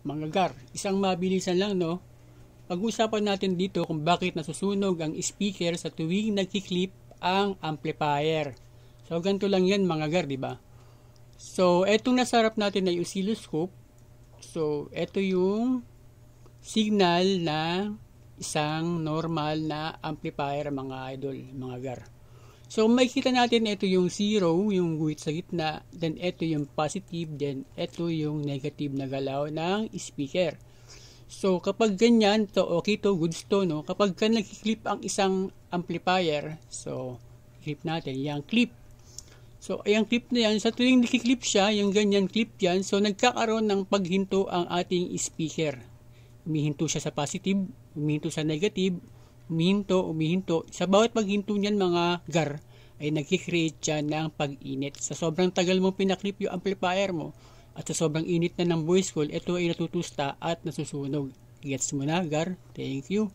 mga gar. Isang mabilisan lang, no? Pag-usapan natin dito kung bakit nasusunog ang speaker sa tuwing nagki-clip ang amplifier. So, ganito lang yan mga gar, di ba? So, etong nasa harap natin ay oscilloscope. So, eto yung signal na isang normal na amplifier mga idol, mga gar. So, makikita natin ito yung 0, yung guhit sa gitna, then ito yung positive, then ito yung negative na galaw ng speaker. So, kapag ganyan, to okay to, goods to, no? Kapag ka nag-clip ang isang amplifier, so, clip natin, yung clip. So, yung clip na yan, sa tuwing nag-clip siya, yung ganyan clip yan, so, nagkakaroon ng paghinto ang ating speaker. Umihinto siya sa positive, umihinto sa negative, umihinto. Sa bawat paghinto niyan mga gar, ay nagkikreate siya ng pag-init. Sa sobrang tagal mo pinaklip yung amplifier mo, at sa sobrang init na ng voice coil, ito ay natutusta at nasusunog. Gets mo na gar? Thank you.